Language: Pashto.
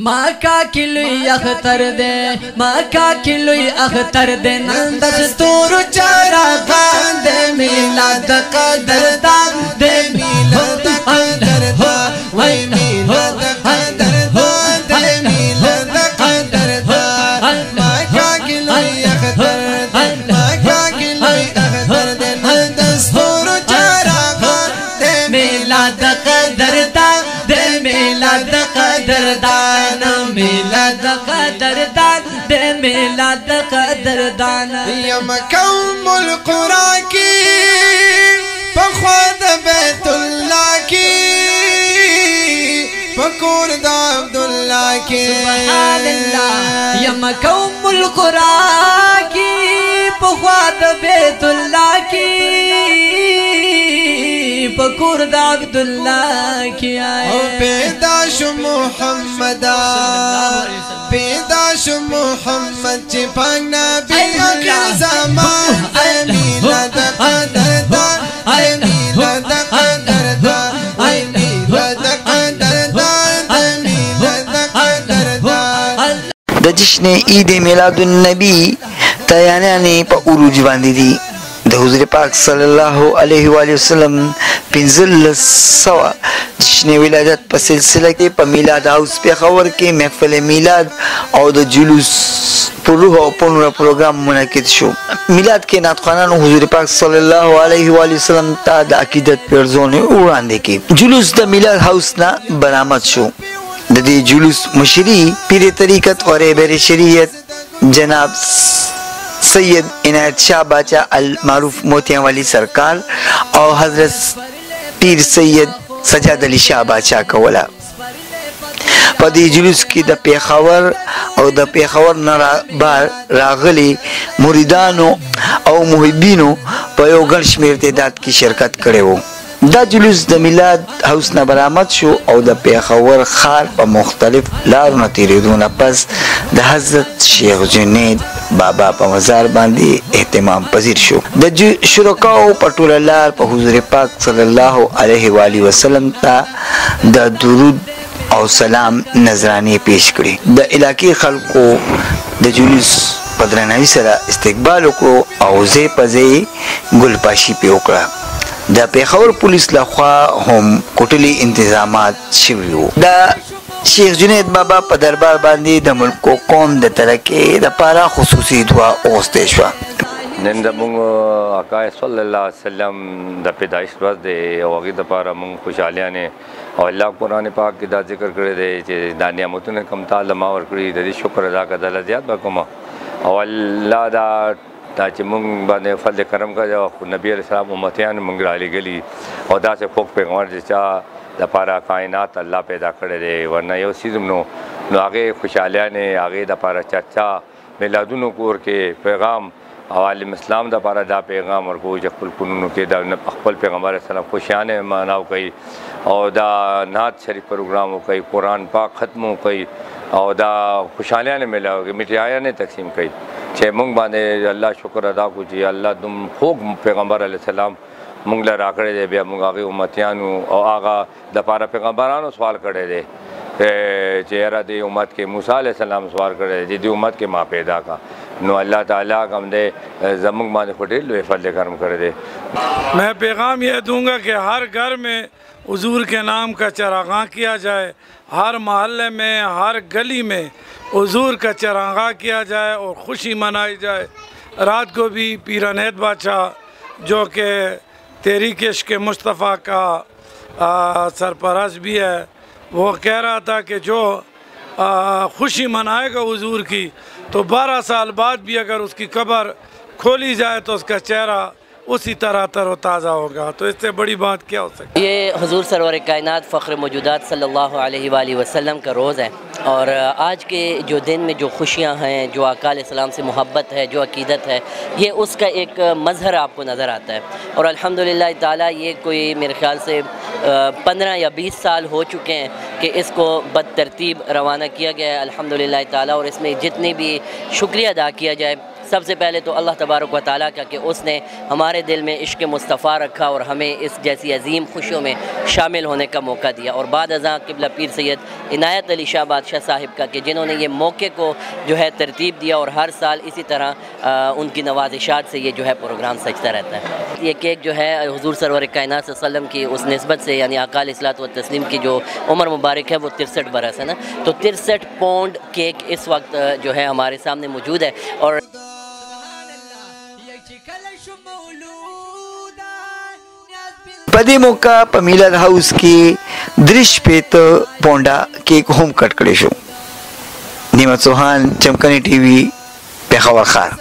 माका किलुई अख्तर दे माका किलुई अख्तर दे नंद दस्तूर चारा गान दे मिलाद कदरदान दे मिलाद कदरदान वै मिलाद कदरदान दे मिलाद कदरदान माका किलुई अख्तर दे माका किलुई अख्तर दे नंद दस्तूर चारा गान दे मिलाद कदरदान दे मिलाद कदरदान मिलाद कदरदान दे मिलाद कदरदान यम कौमुल कुरा की पख्वाद बैतुल्लाह की पकोर दा अब्दुल्लाह की सुभान अल्लाह यम कौमुल कुरा की पख्वाद बैतुल्लाह की पकोर दा अब्दुल्लाह की आए पैदाश मुहम्मदा पैदाश मुहम्मद चिपना बिके ज़मान दे मिलाद कदरदान दे मिलाद कदरदान दे मिलाद कदरदान दे मिलाद कदरदान د جشن عید میلاد النبی تیانیانی په عروج باندې دي د حضور پاک صلی الله علیه و آله وسلم 1500 جشن ولادت په سلسله کې په میلاد هاوس پیښور کې محفل میلاد او د جلوس پر روح او پونره پروګرام منعقد شو. میلاد کې نعتخوانانو حضور پاک صلی الله علیه و آله وسلم ته د عقیدت پیرزونه وړاندې کړي. جلوس د میلاد هاوس نه برآمد شو. د دې جلوس مشري پیر طریقت اور رهبر شریعت جناب سید عنایت شاہ باچا المعروف موتیاں والی سرکار او حضرت پیر سید سجاد علی شاہ باچا کولا. په دې جلوس کې د پیښور او د پیښور نه بار راغلي مریدانو او محبینو په یو ګڼ شمېر تعداد کې شرکت کړی و. دا جلوس د میلاد هاوس نه برآمد شو او د پیښور ښار په مختلف لارو نه تېرېدو نه پس د حضرت شیخ جنید بابا په مزار باندې اهتمام پذیر شو. د شرکاو په ټوله لار په حضور پاک صلی الله علیه و آله وسلم ته د درود او سلام نذرانې پیش کړې. د علاقې خلکو د جلوس په درناوي سره استقبال وکړو او ځای په ځای ګلپاشي پې وکړه. د پیښور پولیس لخوا هم کوټلي انتظامات شوي وو. د شیخ جنید بابا په دربار باندې د ملک او قوم د ترقۍ دپاره خصوصي دعا وغوښتې شوه. نن زموږ آقا صلی الله علیه وسلم د پیدایش ورځ دی او هغې دپاره موږ خوشحالیانې او الله قرآن پاک کې دا ذکر کړی دی چې دا نعمتونه کوم تعالی ما ورکړي د دې شکر ادا کړه الله زیات به کوم او الله دا چې موږ باندې فضل کرم کړی او نبي علیه السلام امتیان موږ رالیږلي او داسې خوږ پیغمبر چې چا دپاره کائنات الله پیدا کړی دی ورنه یو څیز نو هغې خوشحالیانې هغې دپاره چرچا میلادونو کور کې پیغام او عالم اسلام دپاره دا پیغام ورکوو چې خپل کورونو کې د خپل پیغمبر علیه السلام خوشیانې معناو کوي او دا نعت شریف پروګرام وکوي قرآن پاک ختم وکوي او دا خوشحالیانې میلاو کوي مټیایانې تقسیم کوي چې موږ باندې الله شکر ادا کړو چې الله دوم خوږ پیغمبر علیه السلام موږ له راکړی دی. بیا موږ هغې امتیانو او هغه دپاره پیغمبرانو سوال کړی دی چې یاره دې امت کې موسی علیہ السلام سوال کړی دی دې امت کې ما پیدا کا نو اللہ تعالیٰ کم دے زمانگ باندې خودی لوے فضل کرم کر دے. میں پیغام یہ دوں گا کہ ہر گھر میں حضور کے نام کا چراغاں کیا جائے، ہر محلے میں ہر گلی میں حضور کا چراغاں کیا جائے اور خوشی منائی جائے. رات کو بھی پیر عنایت بادشاہ جو کہ تحریک عشق مصطفیٰ کا سرپرست بھی ہے وہ کہہ رہا تھا کہ جو خوشی منائے گا حضور کی تو 12 سال بعد بھی اگر اس کی قبر کھولی جائے تو اس کا چہرہ اسی طرح تر و تازہ ہوگا. تو اس سے بڑی بات کیا ہو سکتی ہے؟ یہ حضور سرور کائنات فخر موجودات صلی اللہ علیہ وآلہ وسلم کا روز ہے اور آج کے جو دن میں جو خوشیاں ہیں، جو آقا علیہ السلام سے محبت ہے، جو عقیدت ہے، یہ اس کا ایک مظہر آپ کو نظر آتا ہے. اور الحمدللہ تعالیٰ یہ کوئی میرے خیال سے 15 یا 20 سال ہو چکے ہیں کہ اس کو بدترتیب روانہ کیا گیا ہے الحمدللہ تعالیٰ. اور اس میں جتنے بھی شکریہ ادا کیا جائے सबसे पहले तो अल्लाह तबारक व तआला का कि उसने हमारे दिल में इश्क़ मुस्तफ़ा रखा और हमें इस जैसी अजीम खुशियों में शामिल होने का मौका दिया। और बाद अज़ां क़िबला पीर सैयद इनायत अली शाह बादशाह साहिब का कि जिन्होंने ये मौके को जो है तरतीब दिया और हर साल इसी तरह उनकी नवाजिशात से ये जो है प्रोग्राम सजता रहता है। ये केक जो है हुज़ूर सरवर कायनात सल्लल्लाहु अलैहि वसल्लम की उस निस्बत से यानी आका अलैहिस्सलातु व तस्लीम की जो उम्र मुबारक है वो 63 बरस है ना, तो 63 पाउंड केक इस वक्त जो है हमारे सामने मौजूद है। और पदे मौका पमीलाद हाउस की दृश्य पेत पोंडा केक होम कट करेशो नीमत चौहान चमकनी टीवी पेखावर खार।